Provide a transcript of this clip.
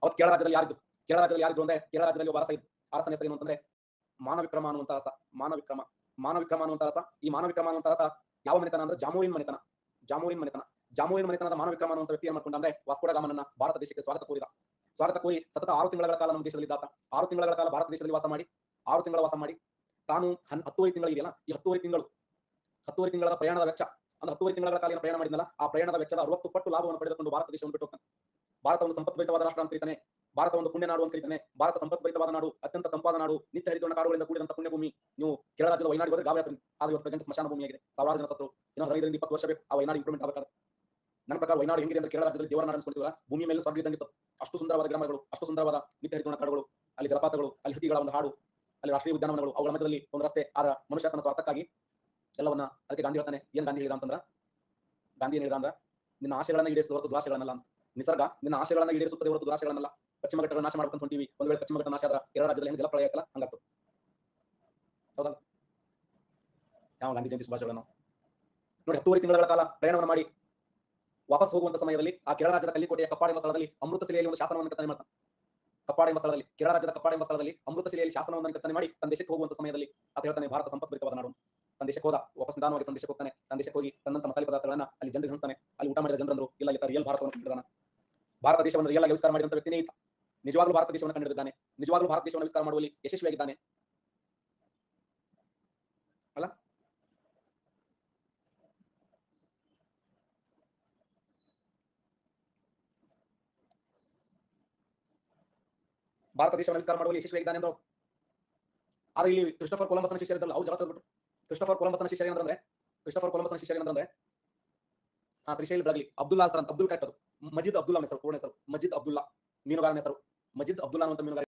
ಅವತ್ತು ಕೇರಳ ರಾಜ್ಯದಲ್ಲಿ ಯಾರಿದ್ದು? ಕೇರಳ ರಾಜ್ಯದಲ್ಲಿ ಯಾರಿದ್ರು ಅಂದ್ರೆ ಕೇರಳ ರಾಜ್ಯದಲ್ಲಿ ಒಬ್ಬ ಅರಸ ಇದ್ದ. ಅರಸನ ಹೆಸರು ಏನು ಅಂತಂದ್ರೆ ಮಾನವಿಕ್ರಮ ಅನ್ನುವಂತ ಅರಸ. ಮಾನವಿಕ್ರಮ ಮಾನವಿಕ್ರಮ ಅನ್ನುವಂತ ಅರಸ. ಈ ಮಾನವಿಕ್ರಮ ಅನ್ನುವಂತ ಅರಸ ಯಾವ ಮನೆತನ ಅಂದ್ರೆ ಜಾಮೋರಿನ್ ಮನೆತನ. ಜಾಮೋರಿನ್ ಮನೆತನ. ಜಾಮೋರಿನ್ ಮನೆತನದ ಮಾನವಿಕ್ರಮ ಅನ್ನುವಂತ ವ್ಯಕ್ತಿ ಏನ್ ಮಾಡ್ಕೊಂಡ ಅಂದ್ರೆ ವಾಸ್ಕೋ ಡ ಗಾಮನನ್ನ ಭಾರತ ದೇಶಕ್ಕೆ ಸ್ವಾಗತ ಕೋರಿದ. ಸ್ವಾಗತ ಕೋರಿ ಸತತ 6 ತಿಂಗಳ ಕಾಲ ನಮ್ಮ ದೇಶದಲ್ಲಿ ಇದ್ದಾತ. 6 ತಿಂಗಳ ಕಾಲ ಭಾರತ ದೇಶದಲ್ಲಿ ವಾಸ ಮಾಡಿ 6 ತಿಂಗಳ ವಾಸ ಮಾಡಿ ತಾನು 10 ತಿಂಗಳು ಇದೆಯಲ್ಲ, ಈ 10 ತಿಂಗಳ ಪ್ರಯಾಣದ ವೆಚ್ಚ ಅಂದ್ರೆ 10 ತಿಂಗಳ ಕಾಲ ಏನು ಪ್ರಯಾಣ ಮಾಡಿದ್ನಲ್ಲ, ಆ ಪ್ರಯಾಣದ ವೆಚ್ಚದ 60 ಪಟ್ಟು ಲಾಭವನ್ನು ಪಡೆದುಕೊಂಡು ಭಾರತ ದೇಶವನ್ನು ಬಿಟ್ಟು ಹೋಗ್ತಾನೆ. ಭಾರತ ಒಂದು ಸಂಪತ್ಭರಿತವಾದ ರಾಷ್ಟ್ರ ಅಂತ ಕರೀತಾನೆ. ಭಾರತ ಒಂದು ಪುಣ್ಯ ನಾಡು ಅಂತ ಕರೀತಾನೆ. ಭಾರತ ಸಂಪತ್ಭರಿತವಾದ ನಾಡು, ಅತ್ಯಂತ ತಂಪಾದ ನಾಡು, ನಿತ್ಯ ಹರಿದ್ವರ್ಣ ಕಾಡುಗಳಿಂದ ಕೂಡಿದಂತ ಪುಣ್ಯ ಭೂಮಿ. ನೀವು ಕೇರಳ ರಾಜ್ಯದ ವಯನಾಡಿಗೆ ಹೋದ್ರೆ ಗಾಬರಿ ಆಗ್ತದೆ. ಆದ್ರೆ ಇವತ್ತು ಪ್ರೆಸೆಂಟ್ ಸ್ಮಶಾನ ಭೂಮಿಯಾಗಿದೆ. ಸಾವಿರಾರು ಜನ ಸತ್ರು. ಇನ್ನೂ 15 ರಿಂದ 20 ವರ್ಷ ಬೇಕು ಆ ವಯನಾಡು ಇಂಪ್ರೂವ್ಮೆಂಟ್ ಆಗಬೇಕಾದ್ರೆ. ನನ್ನ ಪ್ರಕಾರ ವಯನಾಡು ಹೆಂಗಿದೆ ಅಂದ್ರೆ ಕೇರಳ ರಾಜ್ಯದಲ್ಲಿ ದೇವರ ನಾಡು ಅನ್ಸ್ಕೊಳ್ತೀವಲ್ಲ, ಭೂಮಿ ಮೇಲೆ ಸ್ವರ್ಗ ಇದ್ದಂಗಿತ್ತು. ಅಷ್ಟು ಸುಂದರವಾದ ಗ್ರಾಮಗಳು, ಅಷ್ಟು ಸುಂದರವಾದ ನಿತ್ಯ ಹರಿದ್ವರ್ಣ ಕಾಡುಗಳು, ಅಲ್ಲಿ ಜಲಪಾತಗಳು, ಅಲ್ಲಿ ಹಕ್ಕಿಗಳ ಒಂದು ಹಾಡು, ಅಲ್ಲಿ ರಾಷ್ಟ್ರೀಯ ಉದ್ಯಾನವನಗಳು, ಅವುಗಳ ಮಧ್ಯದಲ್ಲಿ ಒಂದು ರಸ್ತೆ. ಆದ ಮನುಷ್ಯ ತನ್ನ ಸ್ವಾರ್ಥಕ್ಕಾಗಿ ಎಲ್ಲವನ್ನ, ಅದಕ್ಕೆ ಗಾಂಧಿ ಹೇಳ್ತಾನೆ, ಏನ್ ಗಾಂಧಿ ಹೇಳಿದ ಅಂತಂದ್ರ, ಗಾಂಧಿ ಏನ್ ಹೇಳಿದ ಅಂದ್ರೆ ನಿನ್ನ ಆಶೆಗಳನ್ನ ಈಡೇರಿಸುವ ಹೊರತು ದುರಾಶೆಗಳನ್ನಲ್ಲ ಅಂತ. ನಿಸರ್ಗ ನಿನ್ನ ಆಶೆಗಳನ್ನ ಈಡೇರಿಸುತ್ತದೆ ಹೊರತು ದುರಾಶೆಗಳನ್ನಲ್ಲ. ಪಶ್ಚಿಮ ಘಟ್ಟಗಳ ನಾಶ ಮಾಡ್ಕೊಂಡು ಹೊಂಟಿವಿ. ಒಂದು ವೇಳೆ ಪಶ್ಚಿಮ ಘಟ್ಟ ನಾಶ ಆದ್ರೆ ಕೇರಳ ರಾಜ್ಯದಲ್ಲಿ ಹೆಂಗ್ ಜಲಪ್ರಳಯ ಆಯ್ತಲ್ಲ ಹಂಗಾಗ್ತದೆ. ಹೌದಲ್ಲ? ಯಾವ ಗಾಂಧಿ ಜಯಂತಿ ಶುಭಾಶಯಗಳನ್ನು ನೋಡಿ. 10 ತಿಂಗಳ ಕಾಲ ಪ್ರಯಾಣವನ್ನು ಮಾಡಿ ವಾಪಸ್ ಹೋಗುವಂತ ಸಮಯದಲ್ಲಿ ಆ ಕೇರಳ ರಾಜ್ಯದ ಕಲ್ಲಿಕೋಟೆಯ ಕಪ್ಪಾಡ ಎಂಬ ಸ್ಥಳದಲ್ಲಿ ಅಮೃತ ಶಿಲೆಯಲ್ಲಿ ಒಂದು ಶಾಸನವನ್ನು ಕೆತ್ತನೆ ಮಾಡ್ತಾನೆ. ಕಪ್ಪಾಡ ಎಂಬ ಸ್ಥಳದಲ್ಲಿ, ಕೇರಳ ರಾಜ್ಯದ ಕಪ್ಪಾಡ ಎಂಬ ಸ್ಥಳದಲ್ಲಿ ಅಮೃತ ಶಿಲೆಯಲ್ಲಿ ಶಾಸನವನ್ನು ಕೆತ್ತನೆ ಮಾಡಿ ತನ್ನ ದೇಶಕ್ಕೆ ಹೋಗುವಂತ ಸಮಯದಲ್ಲಿ ಆತ ಹೇಳ್ತಾನೆ, ಭಾರತ ಸಂಪತ್ಭರಿತವಾದ ನಾಡು. ತನ್ನ ದೇಶಕ್ಕೆ ಹೋದ, ವಾಪಸ್ ನಿಧಾನವಾಗಿ ತನ್ನ ದೇಶಕ್ಕೆ ಹೋಗ್ತಾನೆ. ತನ್ನ ದೇಶಕ್ಕೆ ಹೋಗಿ ತನ್ನಂತ ಮಸಾಲೆ ಪದಾರ್ಥಗಳನ್ನ ಅಲ್ಲಿ ಜನರಿಗೆ ಹಂಚ್ತಾನೆ. ಅಲ್ಲಿ ಊಟ ಮಾಡಿದ ಜನರಂದ್ರು ಇಲ್ಲ, ಈತ ರಿಯಲ್ ಭಾರತವನ್ನು ಕಂಡಿದ್ದಾನೆ. ಭಾರತ ದೇಶವನ್ನು ರಿಯಲ್ ಆಗಿ ವಿಸ್ತಾರ ಮಾಡಿದಂತ ವ್ಯಕ್ತಿನೇ ಈತ. ನಿಜವಾಗ್ಲೂ ಭಾರತ ದೇಶವನ್ನು ಕಂಡಿದ್ದಾನೆ. ನಿಜವಾಗ್ಲೂ ಭಾರತ ದೇಶವನ್ನು ವಿಸ್ತಾರ ಮಾಡುವಲ್ಲಿ ಯಶಸ್ವಿಯಾಗಿದ್ದಾನೆ ಅಲ್ಲ. ಭಾರತ ದೇಶವನ್ನು ವಿಸ್ತಾರ ಮಾಡುವಲ್ಲಿ ಯಶಸ್ವಿಯಾಗಿದ್ದಾನೆ ಎಂದು. ಆದ್ರೆ ಇಲ್ಲಿ ಕ್ರಿಸ್ಟೋಫರ್ ಕೊಲಂಬಸ್ನ ಶಿಷ್ಯರಿದ್ದಲ್ಲ, ಅವ್ರು ಜಗಳ ತೆಗೆದ್ಬಿಟ್ರು. ಕ್ರಿಸ್ಟೋಫರ್ ಕೊಲಂಬಸ್ನ ಶಿಷ್ಯರು ಏನಂದ್ರೆ ಶ್ರೀಶೈಲ್ ಬೆಳಗಲಿ ಅಬ್ದುಲ್ಲಾ ಸರ್ ಅಂತ. ಅಬ್ದುಲ್ ಕರೆಕ್ಟ್ ಅದು. ಮಜಿದ್ ಅಬ್ದುಲ್ಲಾ ಹೆಸರು, ಪೂರ್ಣ ಹೆಸರು ಮಜಿದ್ ಅಬ್ದುಲ್ಲಾ. ಮೀನುಗಾರನ ಹೆಸರು ಮಜಿದ್ ಅಬ್ದುಲ್ಲಾ ಅಂತ ಮೀನುಗಾರ.